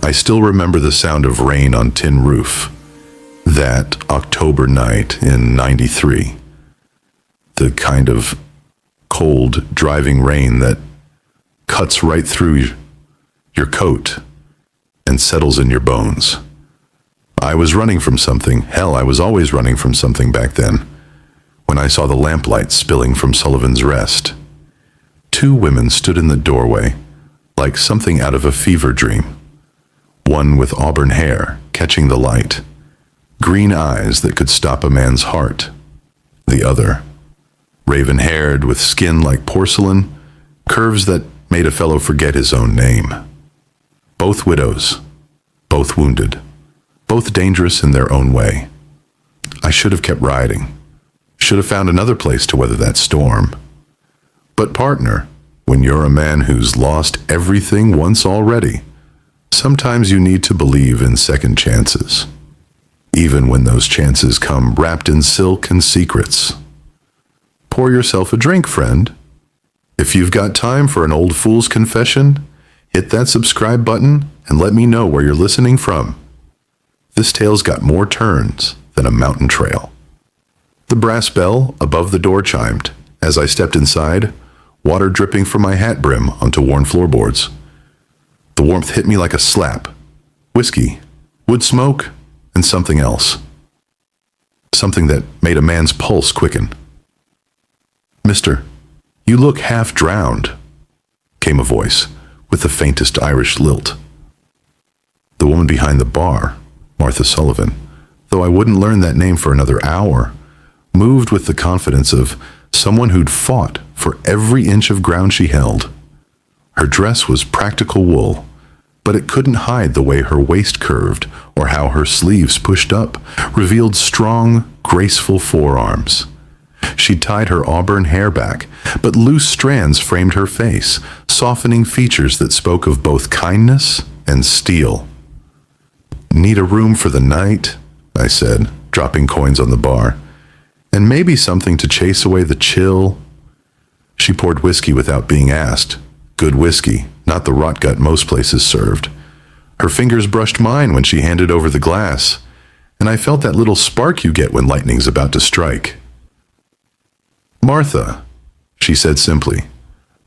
I still remember the sound of rain on tin roof that October night in '93. The kind of cold, driving rain that cuts right through your coat and settles in your bones. I was running from something. Hell, I was always running from something back then, when I saw the lamplight spilling from Sullivan's Rest. Two women stood in the doorway, like something out of a fever dream. One with auburn hair, catching the light, green eyes that could stop a man's heart. The other, raven-haired with skin like porcelain, curves that made a fellow forget his own name. Both widows, both wounded, both dangerous in their own way. I should have kept riding, should have found another place to weather that storm. But partner, when you're a man who's lost everything once already, sometimes you need to believe in second chances, even when those chances come wrapped in silk and secrets. Pour yourself a drink, friend. If you've got time for an old fool's confession, hit that subscribe button and let me know where you're listening from. This tale's got more turns than a mountain trail. The brass bell above the door chimed as I stepped inside, water dripping from my hat brim onto worn floorboards. The warmth hit me like a slap. Whiskey, wood smoke, and something else. Something that made a man's pulse quicken. "Mister, you look half drowned," came a voice with the faintest Irish lilt. The woman behind the bar, Martha Sullivan, though I wouldn't learn that name for another hour, moved with the confidence of someone who'd fought for every inch of ground she held. Her dress was practical wool, but it couldn't hide the way her waist curved or how her sleeves pushed up, revealed strong, graceful forearms. She tied her auburn hair back, but loose strands framed her face, softening features that spoke of both kindness and steel. "Need a room for the night?" I said, dropping coins on the bar. "And maybe something to chase away the chill?" She poured whiskey without being asked. Good whiskey, not the rot gut most places served. Her fingers brushed mine when she handed over the glass, and I felt that little spark you get when lightning's about to strike. "Martha," she said simply.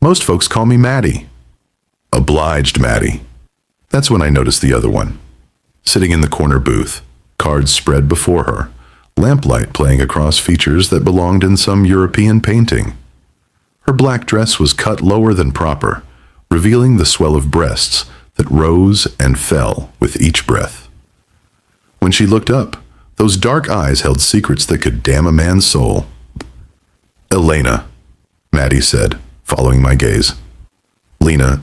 "Most folks call me Maddie." Obliged, Maddie. That's when I noticed the other one, sitting in the corner booth, cards spread before her, lamplight playing across features that belonged in some European painting. Her black dress was cut lower than proper, revealing the swell of breasts that rose and fell with each breath. When she looked up, those dark eyes held secrets that could damn a man's soul. "Elena," Maddie said, following my gaze. "Lena,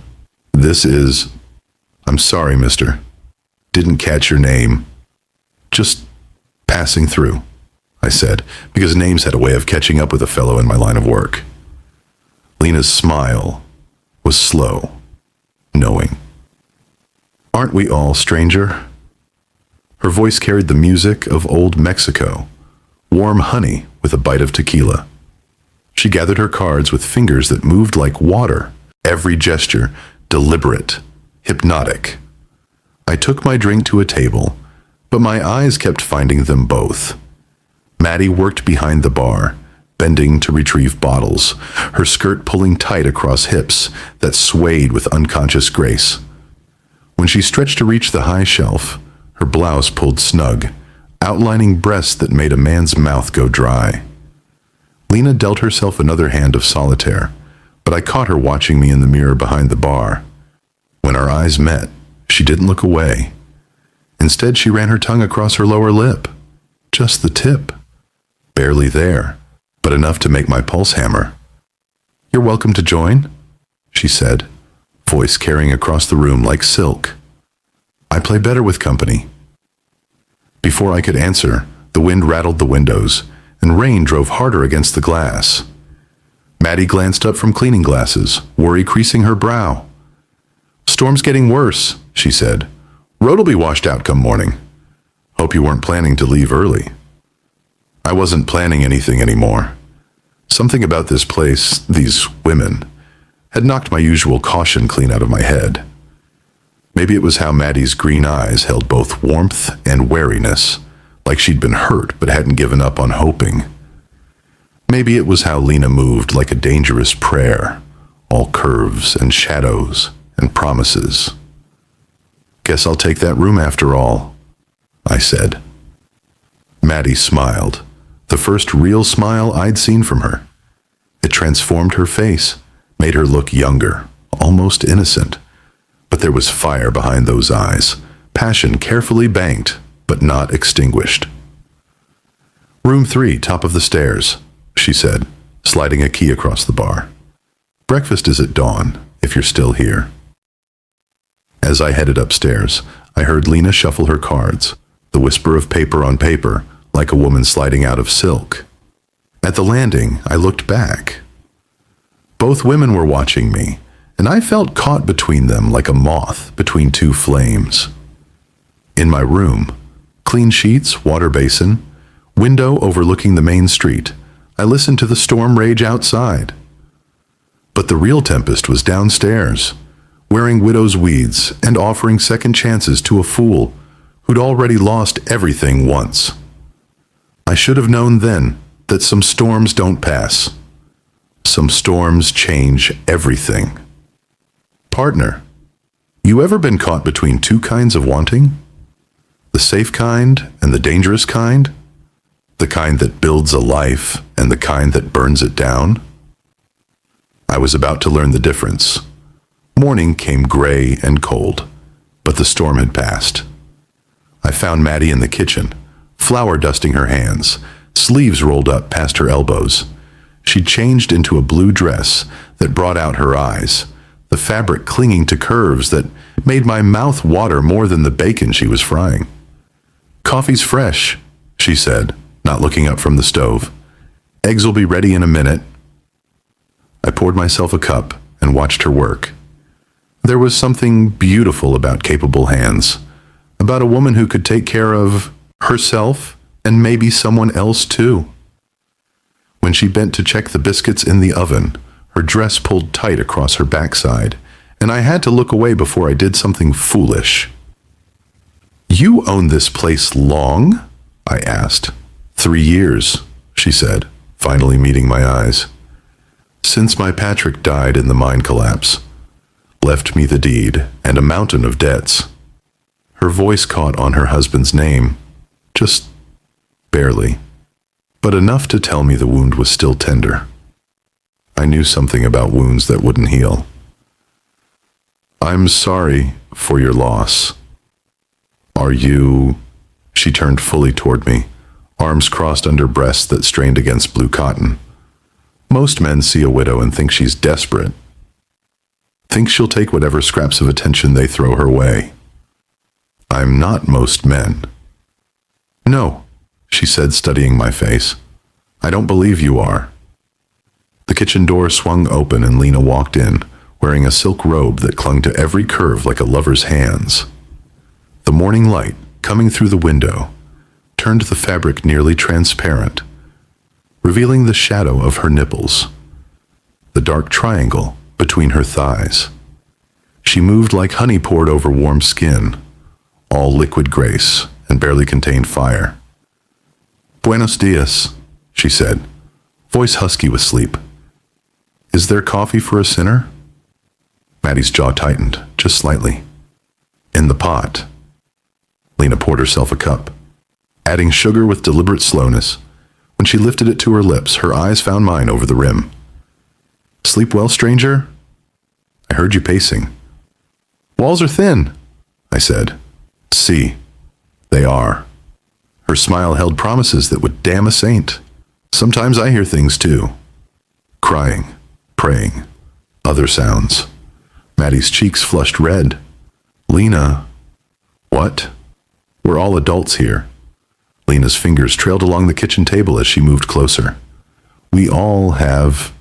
this is... I'm sorry, mister. Didn't catch your name. Just passing through," I said, because names had a way of catching up with a fellow in my line of work. Lena's smile was slow, knowing. "Aren't we all, stranger?" Her voice carried the music of old Mexico, warm honey with a bite of tequila. She gathered her cards with fingers that moved like water, every gesture deliberate, hypnotic. I took my drink to a table, but my eyes kept finding them both. Maddie worked behind the bar, bending to retrieve bottles, her skirt pulling tight across hips that swayed with unconscious grace. When she stretched to reach the high shelf, her blouse pulled snug, outlining breasts that made a man's mouth go dry. Lena dealt herself another hand of solitaire, but I caught her watching me in the mirror behind the bar. When our eyes met, she didn't look away. Instead, she ran her tongue across her lower lip. Just the tip. Barely there, but enough to make my pulse hammer. "You're welcome to join," she said, voice carrying across the room like silk. "I play better with company." Before I could answer, the wind rattled the windows, and rain drove harder against the glass. Maddie glanced up from cleaning glasses, worry creasing her brow. "Storm's getting worse," she said. "Road'll be washed out come morning. Hope you weren't planning to leave early." I wasn't planning anything anymore. Something about this place, these women, had knocked my usual caution clean out of my head. Maybe it was how Maddie's green eyes held both warmth and wariness, like she'd been hurt but hadn't given up on hoping. Maybe it was how Lena moved like a dangerous prayer, all curves and shadows and promises. "Guess I'll take that room after all," I said. Maddie smiled, the first real smile I'd seen from her. It transformed her face, made her look younger, almost innocent. But there was fire behind those eyes, passion carefully banked, but not extinguished. "Room 3, top of the stairs," she said, sliding a key across the bar. "Breakfast is at dawn, if you're still here." As I headed upstairs, I heard Lena shuffle her cards, the whisper of paper on paper, like a woman sliding out of silk. At the landing, I looked back. Both women were watching me, and I felt caught between them like a moth between two flames. In my room, clean sheets, water basin, window overlooking the main street, I listened to the storm rage outside. But the real tempest was downstairs, wearing widow's weeds and offering second chances to a fool who'd already lost everything once. I should have known then that some storms don't pass. Some storms change everything. Partner, you ever been caught between two kinds of wanting? The safe kind and the dangerous kind? The kind that builds a life and the kind that burns it down? I was about to learn the difference. Morning came gray and cold, but the storm had passed. I found Maddie in the kitchen, flour dusting her hands, sleeves rolled up past her elbows. She'd changed into a blue dress that brought out her eyes, the fabric clinging to curves that made my mouth water more than the bacon she was frying. "Coffee's fresh," she said, not looking up from the stove. "Eggs will be ready in a minute." I poured myself a cup and watched her work. There was something beautiful about capable hands, about a woman who could take care of herself and maybe someone else too. When she bent to check the biscuits in the oven, her dress pulled tight across her backside, and I had to look away before I did something foolish. "You own this place long?" I asked. 3 years, she said, finally meeting my eyes. "Since my Patrick died in the mine collapse. Left me the deed and a mountain of debts." Her voice caught on her husband's name, just barely, but enough to tell me the wound was still tender. I knew something about wounds that wouldn't heal. "I'm sorry for your loss. Are you—" She turned fully toward me, arms crossed under breasts that strained against blue cotton. Most men see a widow and think she's desperate. Think she'll take whatever scraps of attention they throw her way. I'm not most men. "No," she said, studying my face. "I don't believe you are." The kitchen door swung open and Lena walked in, wearing a silk robe that clung to every curve like a lover's hands. The morning light, coming through the window, turned the fabric nearly transparent, revealing the shadow of her nipples, the dark triangle between her thighs. She moved like honey poured over warm skin, all liquid grace and barely contained fire. "Buenos dias," she said, voice husky with sleep. "Is there coffee for a sinner?" Maddie's jaw tightened, just slightly. "In the pot." Lena poured herself a cup, adding sugar with deliberate slowness. When she lifted it to her lips, her eyes found mine over the rim. "Sleep well, stranger? I heard you pacing." "Walls are thin," I said. "See, they are." Her smile held promises that would damn a saint. Sometimes I hear things too. Crying, praying, other sounds. Maddie's cheeks flushed red. "Lena." "What?" "We're all adults here." Lena's fingers trailed along the kitchen table as she moved closer. "We all have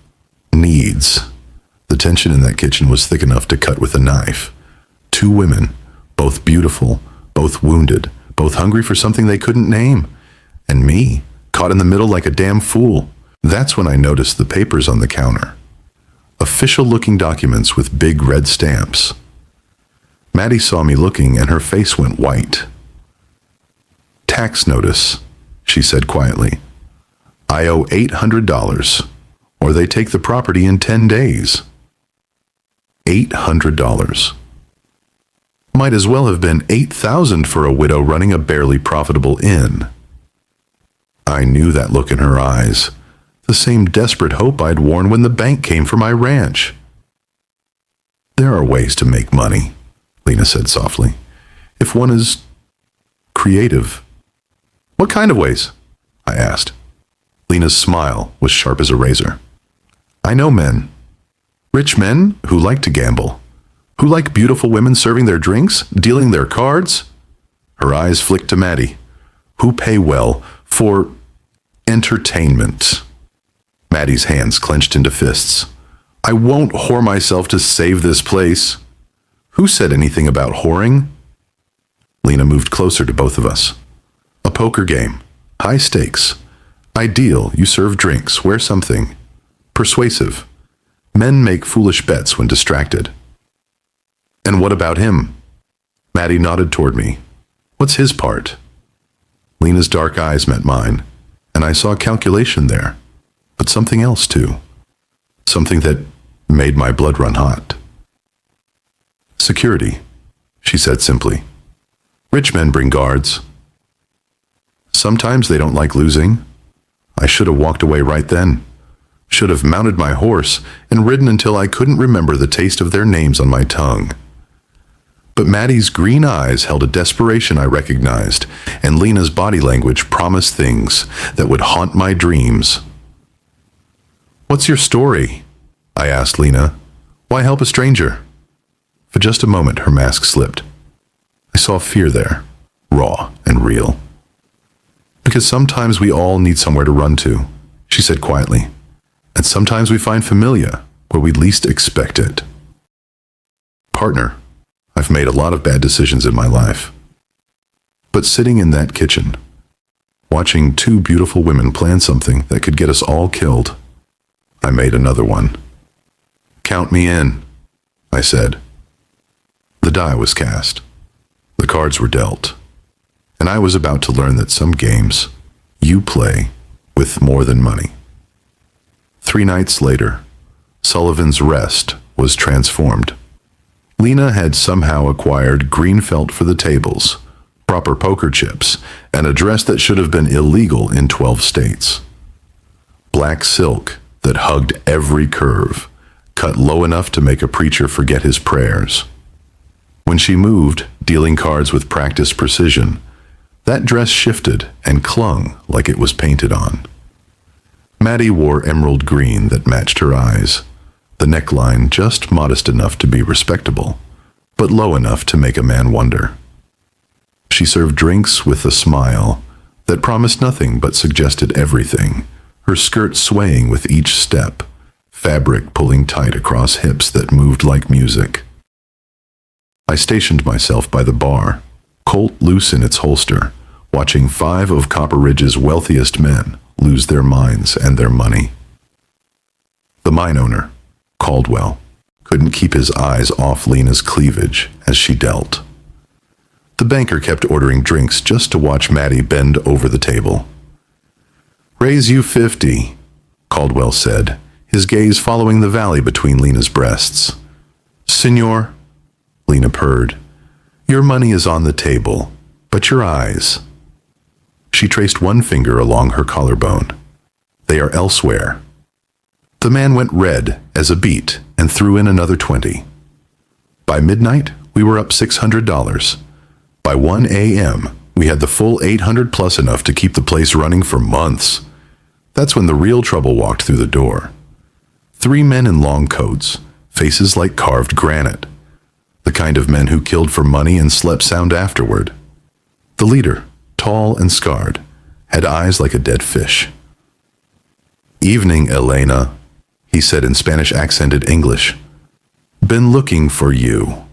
needs." The tension in that kitchen was thick enough to cut with a knife. Two women, both beautiful, both wounded, both hungry for something they couldn't name. And me, caught in the middle like a damn fool. That's when I noticed the papers on the counter. Official-looking documents with big red stamps. Maddie saw me looking and her face went white. "Tax notice," she said quietly. "I owe $800, or they take the property in 10 days. $800. Might as well have been 8,000 for a widow running a barely profitable inn." I knew that look in her eyes, the same desperate hope I'd worn when the bank came for my ranch. "There are ways to make money," Lena said softly, "if one is creative." "What kind of ways?" I asked. Lena's smile was sharp as a razor. "I know men. Rich men who like to gamble, who like beautiful women serving their drinks, dealing their cards." Her eyes flicked to Maddie. "Who pay well for entertainment." Maddie's hands clenched into fists. "I won't whore myself to save this place." "Who said anything about whoring?" Lena moved closer to both of us. "A poker game. High stakes. Ideal, you serve drinks, wear something. Persuasive. Men make foolish bets when distracted." "And what about him?" Maddie nodded toward me. "What's his part?" Lena's dark eyes met mine, and I saw calculation there, but something else too. Something that made my blood run hot. "Security," she said simply. "Rich men bring guards. Sometimes they don't like losing. I should have walked away right then. Should have mounted my horse and ridden until I couldn't remember the taste of their names on my tongue." But Maddie's green eyes held a desperation I recognized, and Lena's body language promised things that would haunt my dreams. "What's your story?" I asked Lena. "Why help a stranger?" For just a moment, her mask slipped. I saw fear there, raw and real. "Because sometimes we all need somewhere to run to," she said quietly. "And sometimes we find familia where we least expect it." Partner, I've made a lot of bad decisions in my life. But sitting in that kitchen, watching two beautiful women plan something that could get us all killed, I made another one. "Count me in," I said. The die was cast. The cards were dealt. And I was about to learn that some games you play with more than money. 3 nights later, Sullivan's Rest was transformed. Lena had somehow acquired green felt for the tables, proper poker chips, and a dress that should have been illegal in 12 states. Black silk that hugged every curve, cut low enough to make a preacher forget his prayers. When she moved, dealing cards with practiced precision, that dress shifted and clung like it was painted on. Maddie wore emerald green that matched her eyes, the neckline just modest enough to be respectable, but low enough to make a man wonder. She served drinks with a smile that promised nothing but suggested everything, her skirt swaying with each step, fabric pulling tight across hips that moved like music. I stationed myself by the bar, Colt loose in its holster, watching 5 of Copper Ridge's wealthiest men lose their minds and their money. The mine owner, Caldwell, couldn't keep his eyes off Lena's cleavage as she dealt. The banker kept ordering drinks just to watch Maddie bend over the table. "Raise you 50, Caldwell said, his gaze following the valley between Lena's breasts. "Senor," Lena purred, "your money is on the table, but your eyes." She traced one finger along her collarbone. "They are elsewhere." The man went red as a beet and threw in another 20. By midnight, we were up $600. By 1 a.m., we had the full 800 plus enough to keep the place running for months. That's when the real trouble walked through the door. 3 men in long coats, faces like carved granite. The kind of men who killed for money and slept sound afterward. The leader, tall and scarred, had eyes like a dead fish. "Evening, Elena," he said in Spanish-accented English. "Been looking for you."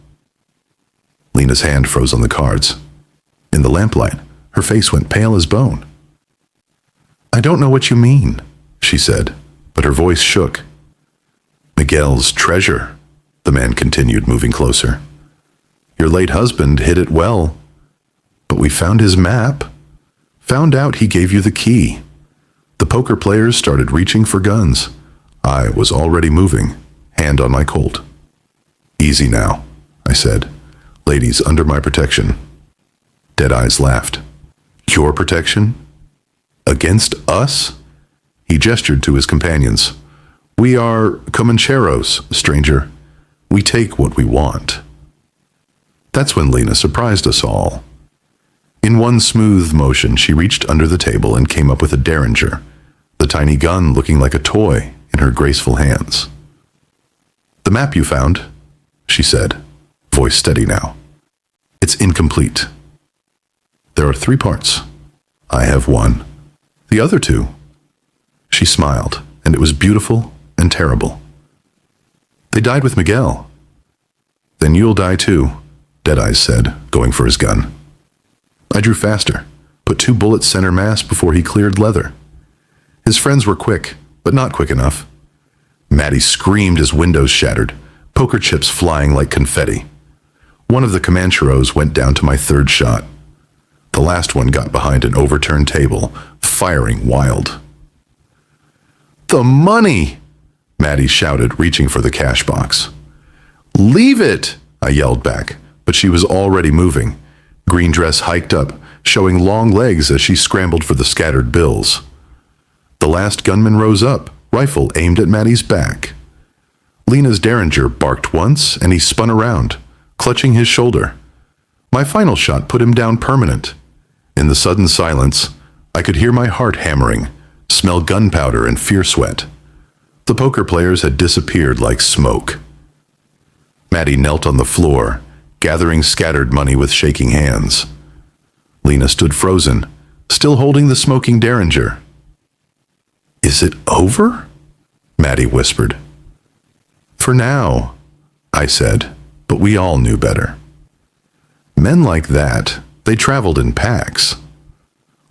Lena's hand froze on the cards. In the lamplight, her face went pale as bone. "I don't know what you mean," she said, but her voice shook. "Miguel's treasure," the man continued, moving closer. Your late husband hid it well. But we found his map. Found out he gave you the key. The poker players started reaching for guns. I was already moving, hand on my Colt. Easy now, I said. Ladies under my protection. Deadeyes laughed. Your protection? Against us? He gestured to his companions. We are Comancheros, stranger. We take what we want. That's when Lena surprised us all. In one smooth motion, she reached under the table and came up with a derringer, the tiny gun looking like a toy in her graceful hands. The map you found, she said, voice steady now. It's incomplete. There are 3 parts. I have 1. The other 2. She smiled, and it was beautiful and terrible. They died with Miguel. Then you'll die too, Deadeyes said, going for his gun. I drew faster, put 2 bullets center mass before he cleared leather. His friends were quick, but not quick enough. Maddie screamed as windows shattered, poker chips flying like confetti. One of the Comancheros went down to my 3rd shot. The last one got behind an overturned table, firing wild. The money! Maddie shouted, reaching for the cash box. Leave it! I yelled back, but she was already moving. Green dress hiked up, showing long legs as she scrambled for the scattered bills. The last gunman rose up, rifle aimed at Maddie's back. Lena's derringer barked once, and he spun around, clutching his shoulder. My final shot put him down permanent. In the sudden silence, I could hear my heart hammering, smell gunpowder and fear sweat. The poker players had disappeared like smoke. Maddie knelt on the floor, gathering scattered money with shaking hands. Lena stood frozen, still holding the smoking derringer. Is it over? Maddie whispered. For now, I said, but we all knew better. Men like that, they traveled in packs.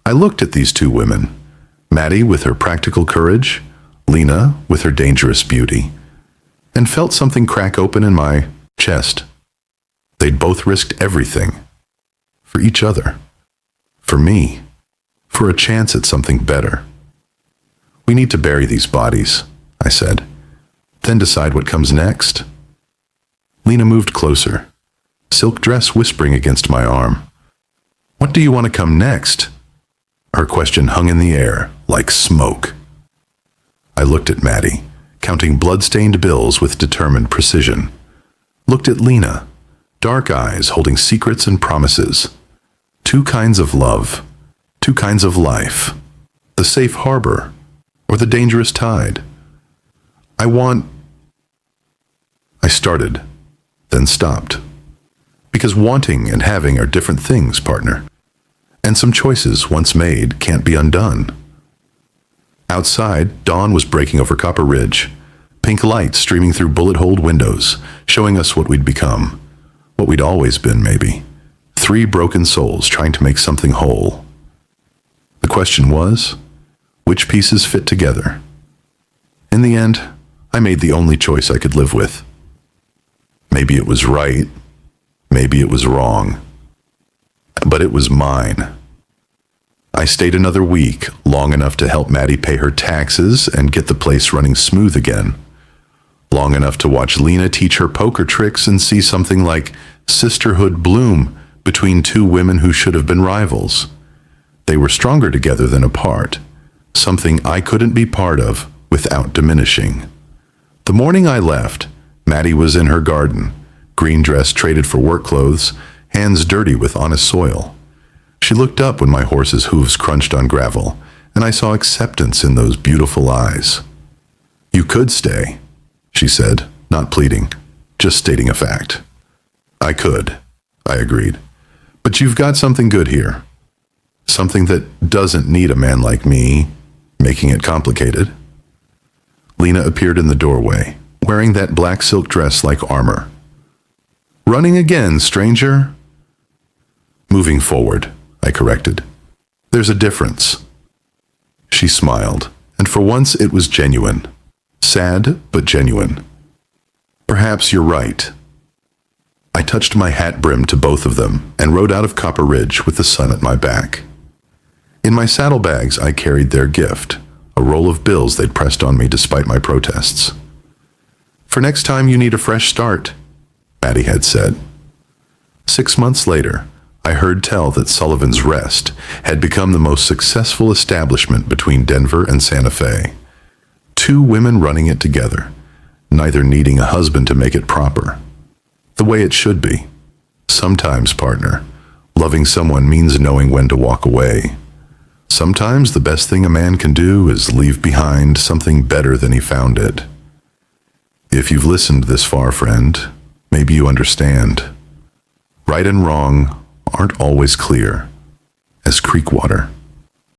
I looked at these 2 women, Maddie with her practical courage, Lena with her dangerous beauty, and felt something crack open in my chest. They'd both risked everything. For each other. For me. For a chance at something better. We need to bury these bodies, I said. Then decide what comes next. Lena moved closer, silk dress whispering against my arm. What do you want to come next? Her question hung in the air, like smoke. I looked at Maddie, counting blood-stained bills with determined precision. Looked at Lena, dark eyes holding secrets and promises. 2 kinds of love, 2 kinds of life. The safe harbor, or the dangerous tide. I started, then stopped. Because wanting and having are different things, partner. And some choices, once made, can't be undone. Outside, dawn was breaking over Copper Ridge, pink light streaming through bullet-holed windows, showing us what we'd become. What we'd always been, maybe. 3 broken souls trying to make something whole. The question was, which pieces fit together? In the end, I made the only choice I could live with. Maybe it was right, maybe it was wrong. But it was mine. I stayed another week, long enough to help Maddie pay her taxes and get the place running smooth again. Long enough to watch Lena teach her poker tricks and see something like sisterhood bloom between 2 women who should have been rivals. They were stronger together than apart, something I couldn't be part of without diminishing. The morning I left, Maddie was in her garden, green dress traded for work clothes, hands dirty with honest soil. She looked up when my horse's hooves crunched on gravel, and I saw acceptance in those beautiful eyes. You could stay, she said, not pleading, just stating a fact. I could, I agreed. But you've got something good here. Something that doesn't need a man like me, making it complicated. Lena appeared in the doorway, wearing that black silk dress like armor. Running again, stranger? Moving forward, I corrected. There's a difference. She smiled, and for once it was genuine. Sad, but genuine. Perhaps you're right. I touched my hat brim to both of them and rode out of Copper Ridge with the sun at my back. In my saddlebags, I carried their gift, a roll of bills they'd pressed on me despite my protests. "For next time you need a fresh start," Maddie had said. 6 months later, I heard tell that Sullivan's Rest had become the most successful establishment between Denver and Santa Fe. 2 women running it together, neither needing a husband to make it proper. The way it should be. Sometimes, partner, loving someone means knowing when to walk away. Sometimes the best thing a man can do is leave behind something better than he found it. If you've listened this far, friend, maybe you understand. Right and wrong aren't always clear as creek water.